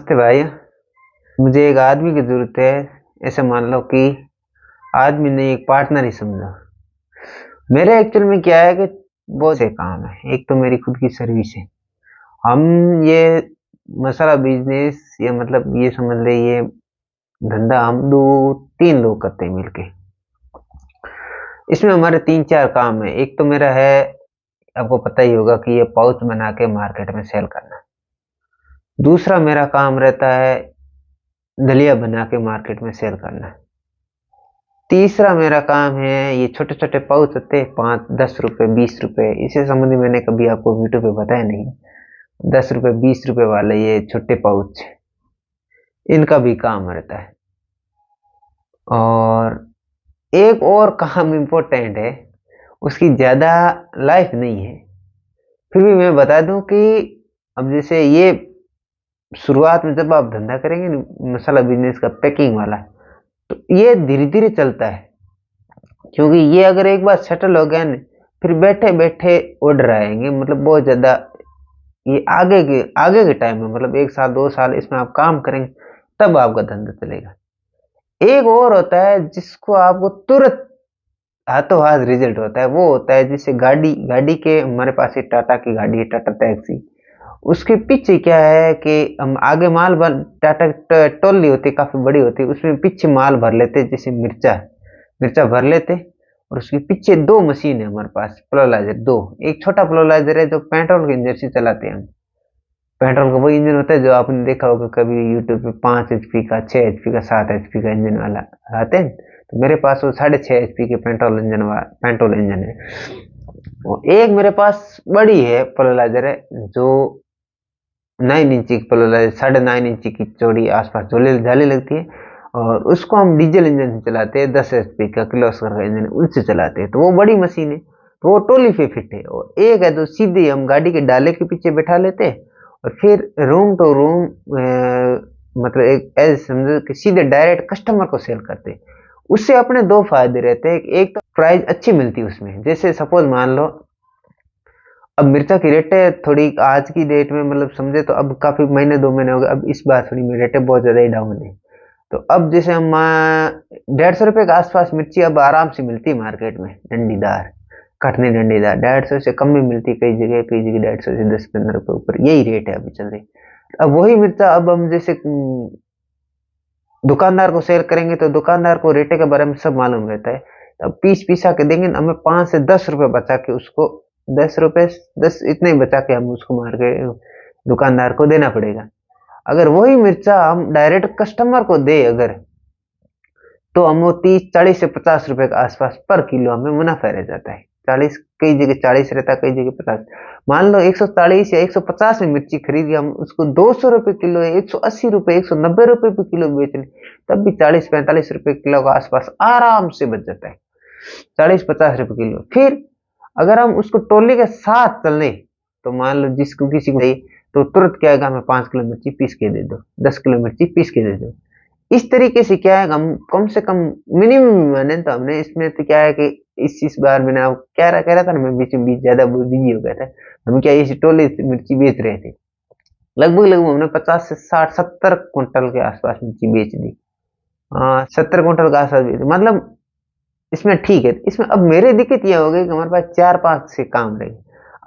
नमस्ते भाई। मुझे एक आदमी की ज़रूरत है। ऐसे मान लो कि आदमी नहीं, एक पार्टनर ही समझो। मेरे एक्चुअल में क्या है कि बहुत से काम है। एक तो मेरी खुद की सर्विस है। हम ये मसाला बिज़नेस या मतलब ये समझ ले, ये धंधा हम 2-3 लोग करते हैं मिलके। इसमें हमारे 3-4 काम हैं। एक तो मेरा है, आपको पता ही होगा कि ये पाउच बना के मार्केट में सेल करना। दूसरा मेरा काम रहता है दलिया बना के मार्केट में सेल करना। तीसरा मेरा काम है ये छोटे-छोटे पाउच होते हैं, 5, 10 रुपए, 20 रुपए, इसी संबंधी मैंने कभी आपको वीडियो पे बताया नहीं। 10 रुपए, 20 रुपए वाले ये छोटे पाउच, इनका भी काम रहता है। और एक और काम इम्पोर्टेंट है, उसकी ज़्यादा लाइफ नहीं है, फिर भी मैं बता दूँ कि अब जैसे ये शुरुआत में जब आप धंधा करेंगे ना मसाला बिज़नेस का पैकिंग वाला, तो ये धीरे-धीरे चलता है। क्योंकि ये अगर एक बार सेटल हो गया ना, फिर बैठे-बैठे ऑर्डर आएँगे, मतलब बहुत ज़्यादा। ये आगे के टाइम में मतलब 1 साल, 2 साल इसमें आप काम करेंगे, तब आपका धंधा चलेगा। एक और होता है जिसको आपको तुरंत हाथों-हाथ रिज़ल्ट होता है, वो होता है जैसे गाड़ी गाड़ी के हमारे पास एक टाटा की गाड़ी है, टाटा टैक्सी। उसके पीछे क्या है कि हम आगे माल भर टाटा ट्रॉली होती है, काफ़ी बड़ी होती है, उसमें पीछे माल भर लेते हैं, जैसे मिर्चा मिर्चा भर लेते हैं। और उसके पीछे 2 मशीन है हमारे पास, प्लोलाइज़र 2। एक छोटा प्लोलाइज़र है जो पेट्रोल के इंजन से चलाते हैं हम। पेट्रोल का वही इंजन होता है जो आपने देखा होगा कभी यूट्यूब पे, 5 एचपी का, 6 एचपी का, 7 एचपी का इंजन वाला आते हैं। तो मेरे पास वो 6.5 एचपी के पेट्रोल इंजन है। और एक मेरे पास बड़ी है प्लोलाइज़र है जो 9 इंची की प्लोलाइज़र, 9.5 इंची की चौड़ी आस-पास जाली लगती है। और उसको हम डीज़ल इंजन से चलाते हैं, 10 एचपी का किर्लोस्कर का इंजन है, उससे चलाते हैं। तो वो बड़ी मशीन है, तो वो ट्रॉली पे फिट है। और एक है जो सीधे हम गाड़ी के डाले के पीछे बैठा लेते हैं और फिर रूम टू रूम मतलब एक ऐसे समझो कि सीधे डायरेक्ट कस्टमर को सेल करते हैं। उससे अपने 2 फ़ायदे रहते हैं। एक तो प्राइस अच्छी मिलती है उसमें। जैसे सपोज़ मान लो अब मिर्चा की रेटें थोड़ी आज की डेट में मतलब समझे तो अब काफ़ी महीने 2 महीने हो गए, अब इस बार थोड़ी रेटें बहुत ज़्यादा ही डाउन है। तो अब जैसे हम 150 रुपए के आस-पास मिर्ची अब आराम से मिलती है मार्केट में, डंडीदार, कटनी डंडीदार। 150 से कम भी मिलती है कई जगह 150 से 10-15 रुपए ऊपर, यही रेट है अभी चल रही। अब वही मिर्चा अब हम जैसे दुकानदार को सेल करेंगे तो दुकानदार को रेटे के बारे में सब मालूम रहता है। अब पीस पिसा के देंगे ना, हमें 5 से 10 रुपए बचा के उसको 10 रुपए 10 इतने ही बचा के हम उसको दुकानदार को देना पड़ेगा। अगर वही मिर्चा हम डायरेक्ट कस्टमर को दें अगर, तो हम वो 30, 40 से 50 रुपए के आसपास पर किलो हमें मुनाफा रह जाता है। 40, कई जगह 40 रहता है, कई जगह 50। मान लो 140 या 150 में मिर्ची खरीद के हम उसको 200 रुपए किलो या 180 रुपए, 190 रुपए पे किलो बेच लें, तब भी 40-45 रुपए किलो के आसपास आराम से बच जाता है। 40-50 रुपए किलो। फिर अगर हम उसको ट्रॉली के साथ चलें, तो मान लो जिसको किसी को चाहिए, तो तुरंत क्या है, हमें 5 किलो मिर्ची पीस के दे दो, 10 किलो मिर्ची पीस के दे दो। इस तरीके से क्या है, हम कम से कम मिनिमम माने तो हमने इसमें तो क्या है कि इस बार मैंने आपको कह रहा था ना, मैं बीच में ज़्यादा बिज़ी हो गया था। हम क्या इस टोले से मिर्ची बेच रहे थे। लगभग हमने 50 से 60, 70 क्विंटल के आसपास मिर्ची बेच दी। 70 क्विंटल के आसपास बेच दी। मतलब इसमें ठीक है। इसमें अब मेरी दिक्कत ये हो गई कि हमारे पास 4-5 से काम रहे।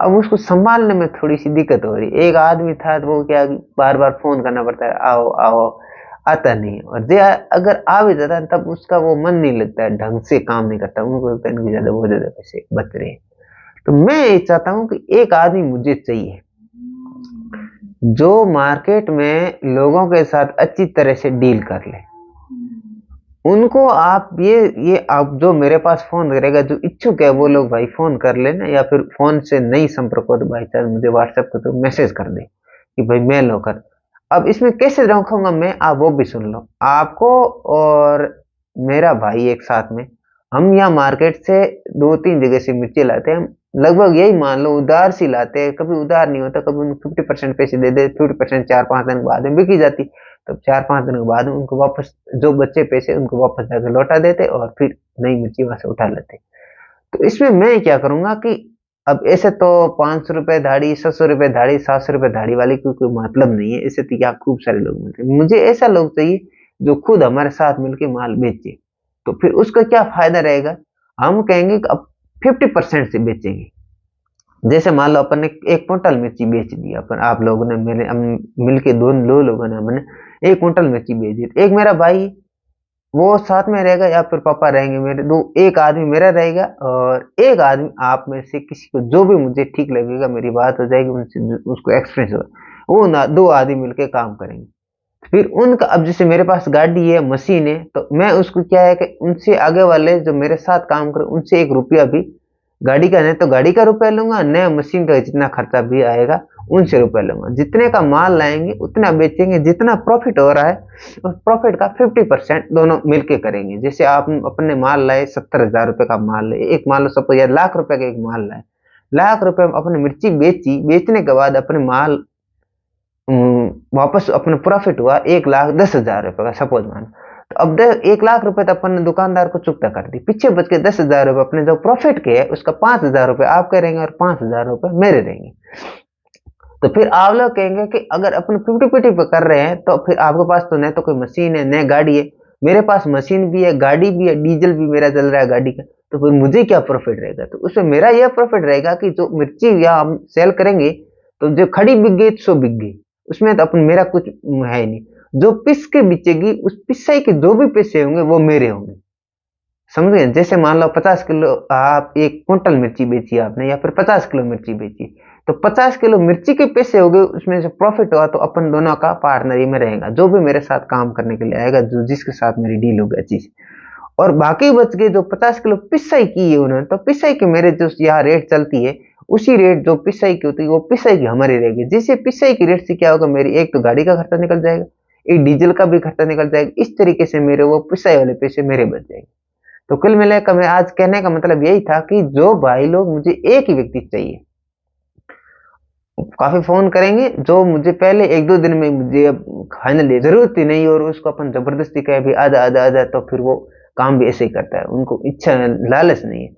अब उसको सँभालने में थोड़ी-सी दिक्कत हो रही है। एक आदमी था तो वो क्या बार-बार फ़ोन करना पड़ता है, आओ, आओ, आता नहीं है। और अगर आ भी जाता है तब उसका वो मन नहीं लगता है, ढंग से काम नहीं करता। उनको लगता है इनके ज़्यादा बहुत ज़्यादा पैसे बच रहे हैं। तो मैं ये चाहता हूँ कि एक आदमी मुझे चाहिए, जो मार्केट में लोगों के साथ अच्छी तरह से डील कर ले। उनको आप ये आप जो मेरे पास फ़ोन करेगा, जो इच्छुक है वो लोग भाई फ़ोन कर लेना, या फिर फ़ोन से नहीं संपर्क हो तो भाई चाहे मुझे व्हाट्सएप पे तो मैसेज कर दे कि भाई मेल होकर। अब इसमें कैसे रखूँगा मैं, आप वो भी सुन लो। आपको और मेरा भाई एक साथ में, हम यहाँ मार्केट से 2-3 जगह से मिर्ची लाते हैं। हम लगभग यही मान लो उधार से लाते हैं, कभी उधार नहीं होता, कभी उनको 50% पैसे दे दे, 50% 4-5 दिन बाद में बिक ही जाती। तब 4-5 दिन के बाद उनको वापस जो बचे पैसे उनको वापस जाके लौटा देते और फिर नई मिर्ची वहाँ से उठा लेते। तो इसमें मैं क्या करूँगा कि अब ऐसे तो 500 रुपए धाड़ी, 600 रुपए धाड़ी, 700 रुपए धाड़ी वाले की कोई मतलब नहीं है। ऐसे तो यहाँ खूब सारे लोग मिलते हैं। मुझे ऐसा लोग चाहिए जो खुद हमारे साथ मिलके माल बेचे। तो फिर उसका क्या फायदा रहेगा? हम कहेंगे कि अब 50% से बेचेंगे। जैसे मान लो अपन ने 1 क्विंटल मिर्ची बेच दी, अपन आप लोगों ने, मैंने, हम मिलके दो लोगों ने, हमने 1 क्विंटल मिर्ची बेच दी। एक मेरा भाई वो साथ में रहेगा या फिर पापा रहेंगे मेरे, दो, एक आदमी मेरा रहेगा और एक आदमी आप में से किसी को, जो भी मुझे ठीक लगेगा, मेरी बात हो जाएगी उनसे, उसको एक्सपीरियंस होगा, वो ना 2 आदमी मिलके काम करेंगे। फिर उनका, अब जैसे मेरे पास गाड़ी है, मशीन है, तो मैं उसको क्या है कि उनसे आगे वाले जो मेरे साथ काम करे उनसे 1 रुपया भी, गाड़ी का नहीं तो गाड़ी का रुपया लूंगा, नया मशीन का जितना खर्चा भी आएगा उनसे रुपया लूंगा। जितने का माल लाएंगे उतना बेचेंगे, जितना प्रॉफिट हो रहा है उस प्रॉफिट का 50% दोनों मिलके करेंगे। जैसे आप अपने माल लाए, 70,000 रुपए का माल लाए, एक मान लो सपोज यार लाख रुपए का एक माल लाए, लाख रुपए में अपने मिर्ची बेची, बेचने के बाद अपने माल वापस अपना प्रॉफिट हुआ 1,10,000 रुपए का, सपोज मान। तो अब 1 लाख रुपए तो अपन ने दुकानदार को चुकता कर दी, पीछे बच के 10,000 रुपए अपने जो प्रॉफिट के है उसका 5,000 रुपए आप करेंगे और 5,000 रुपए मेरे देंगे। तो फिर आप लोग कहेंगे कि अगर अपन 50-50 पे कर रहे हैं तो फिर आपके पास तो न तो कोई मशीन है न गाड़ी है, मेरे पास मशीन भी है, गाड़ी भी है, डीजल भी मेरा चल रहा है गाड़ी का, तो फिर मुझे क्या प्रॉफिट रहेगा? तो उसमें मेरा यह प्रॉफिट रहेगा कि जो मिर्ची या हम सेल करेंगे तो जो खड़ी बिक गई सो बिक गई, उसमें तो अपन मेरा कुछ है ही नहीं। जो पिस के बिचेगी उस पिसाई के जो भी पैसे होंगे वो मेरे होंगे, समझ गए? जैसे मान लो 50 किलो आप 1 क्विंटल मिर्ची बेची आपने या फिर 50 किलो मिर्ची बेची, तो 50 किलो मिर्ची के पैसे हो गए, उसमें से प्रॉफिट हुआ तो अपन दोनों का पार्टनरी में रहेगा, जो भी मेरे साथ काम करने के लिए आएगा, जो जिसके साथ मेरी डील होगी अच्छी से। और बाकी बच गए जो 50 किलो पिसाई की है उन्होंने, तो पिसाई के मेरे जो यहाँ रेट चलती है उसी रेट जो पिसाई की होती है वो पिसाई की हमारी रहेगी। जिससे पिसाई की रेट से क्या होगा, मेरी एक तो गाड़ी का खर्चा निकल जाएगा, एक डीजल का भी खर्चा निकल जाएगा, इस तरीके से मेरे वो पिसाई वाले पैसे मेरे बच जाएंगे। तो कुल मिलाकर मैं आज कहने का मतलब यही था कि जो भाई लोग, मुझे एक ही व्यक्ति चाहिए, काफी फोन करेंगे जो मुझे पहले 1-2 दिन में मुझे अब फाइनली जरूरत ही नहीं और उसको अपन जबरदस्ती कहे भी आजा आजा आजा, तो फिर वो काम भी ऐसे ही करता है, उनको इच्छा लालच नहीं है।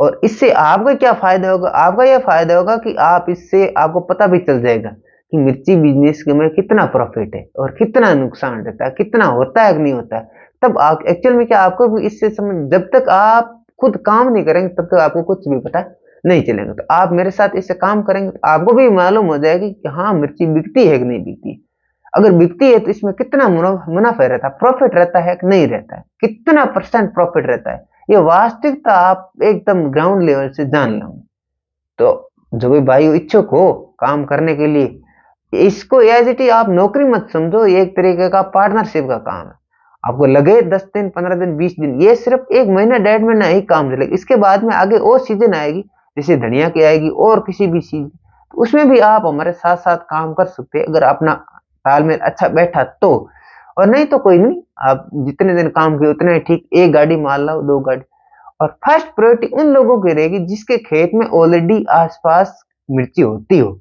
और इससे आपका क्या फायदा होगा? आपका यह फायदा होगा कि आप इससे, आपको पता भी चल जाएगा कि मिर्ची बिजनेस में कितना प्रॉफिट है और कितना नुकसान रहता है, कितना होता है कि नहीं होता है। तब आप एक्चुअल में क्या, आपको भी इससे समझ, जब तक आप खुद काम नहीं करेंगे तब तक आपको कुछ भी पता नहीं चलेगा। तो आप मेरे साथ इससे काम करेंगे तो आपको भी मालूम हो जाएगी कि हाँ मिर्ची बिकती है कि नहीं बिकती। अगर बिकती है तो इसमें कितना मुनाफा रहता है, प्रॉफिट रहता है कि नहीं रहता है, कितना परसेंट प्रॉफिट रहता है, ये वास्तविकता आप एकदम ग्राउंड लेवल से जान लो। तो जो भी भाई इच्छुक हो काम करने के लिए, इसको एज इट इज आप नौकरी मत समझो, ये एक तरीके का पार्टनरशिप का काम है। आपको लगे 10 दिन, 15 दिन, 20 दिन, ये सिर्फ 1 महीना 1.5 महीना ही काम चलेगा। इसके बाद में आगे और सीजन आएगी, जैसे धनिया की आएगी और किसी भी चीज, तो उसमें भी आप हमारे साथ साथ काम कर सकते हैं अगर अपना तालमेल अच्छा बैठा तो। और नहीं तो कोई नहीं, आप जितने दिन काम किए उतने ठीक, 1 गाड़ी मार लो, 2 गाड़ी। और फर्स्ट प्रायोरिटी उन लोगों की रहेगी जिसके खेत में ऑलरेडी आसपास मिर्ची होती हो।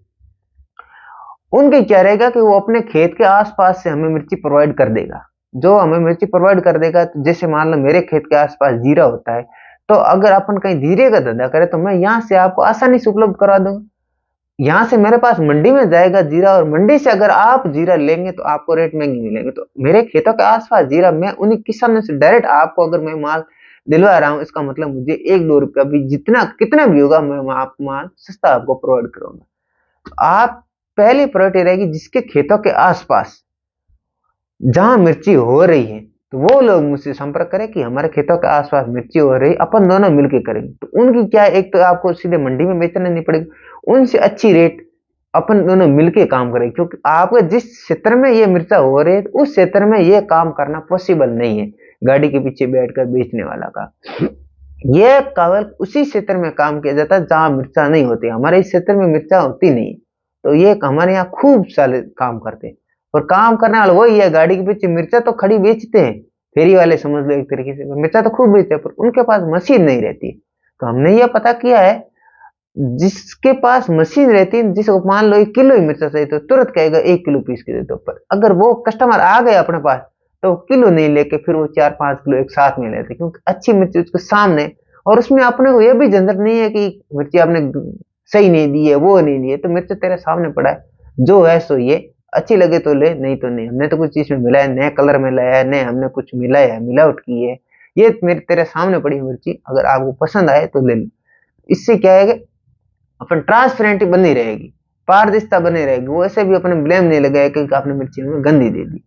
उनके क्या रहेगा कि वो अपने खेत के आसपास से हमें मिर्ची प्रोवाइड कर देगा। जो हमें मिर्ची प्रोवाइड कर देगा, तो जैसे मान लो मेरे खेत के आसपास जीरा होता है, तो अगर अपन कहीं जीरे का धंधा करें तो मैं यहाँ से आपको आसानी से उपलब्ध करा दूंगा। यहाँ से मेरे पास मंडी में जाएगा जीरा, और मंडी से अगर आप जीरा लेंगे तो आपको रेट महंगी मिलेंगे। तो मेरे खेतों के आसपास जीरा, मैं उन्हीं किसानों से डायरेक्ट आपको अगर मैं माल दिलवा रहा हूँ, इसका मतलब मुझे 1-2 रुपया भी, जितना कितना भी होगा, मैं आप माल सस्ता आपको प्रोवाइड करूंगा। तो आप पहली प्रायोरिटी रहेगी जिसके खेतों के आसपास जहां मिर्ची हो रही है, तो वो लोग मुझसे संपर्क करें कि हमारे खेतों के आसपास मिर्ची हो रही है, अपन दोनों मिलकर करेंगे। तो उनकी क्या है, एक तो आपको सीधे मंडी में बेचना नहीं पड़ेगा, उनसे अच्छी रेट अपन दोनों मिलके काम करें, क्योंकि आपके जिस क्षेत्र में ये मिर्चा हो रही है उस क्षेत्र में ये काम करना पॉसिबल नहीं है गाड़ी के पीछे बैठकर बेचने वाला का। ये केवल उसी क्षेत्र में काम किया जाता है जहां मिर्चा नहीं होती। हमारे इस क्षेत्र में मिर्चा होती नहीं, तो ये हमारे यहाँ खूब सारे काम करते हैं। और काम करने वाला वही है, गाड़ी के पीछे मिर्चा तो खड़ी बेचते हैं, फेरी वाले समझ लो, एक तरीके से मिर्चा तो खूब बेचते हैं, पर उनके पास मशीन नहीं रहती। तो हमने ये पता किया है, जिसके पास मशीन रहती है, जिसको मान लो 1 किलो ही मिर्चा चाहिए तो तुरंत कहेगा 1 किलो पीस के दे दो। पर अगर वो कस्टमर आ गए अपने पास तो किलो नहीं लेके फिर वो 4-5 किलो एक साथ में लेते, क्योंकि अच्छी मिर्ची उसके सामने। और उसमें अपने को यह भी झंझट नहीं है कि मिर्ची आपने सही नहीं दी है, वो नहीं दी है, तो मिर्च तेरे सामने पड़ा है, जो है सो ये, अच्छी लगे तो ले, नहीं तो नहीं। हमने तो कुछ चीज़ में मिलाया, नए कलर में लाया है, नए हमने कुछ मिलाया है, मिलावट की है। ये मेरे तेरे सामने पड़ी मिर्ची, अगर आपको पसंद आए तो ले लो। इससे क्या है कि अपन ट्रांसपेरेंटी बनी रहेगी, पारदर्शिता बनी रहेगी, वो ऐसे भी अपने ब्लेम नहीं लगाएगा कि आपने मिर्ची हमें गंदी दे दी।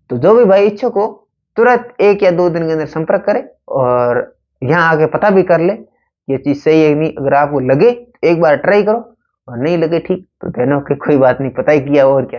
तो जो भी भाई इच्छुक हो, तुरंत 1 या 2 दिन के अंदर संपर्क करे और यहाँ आके पता भी कर ले, ये चीज़ सही है कि नहीं। अगर आपको लगे, एक बार ट्राई करो, और नहीं लगे ठीक, तो देनो कि कोई बात नहीं, पता ही किया और क्या।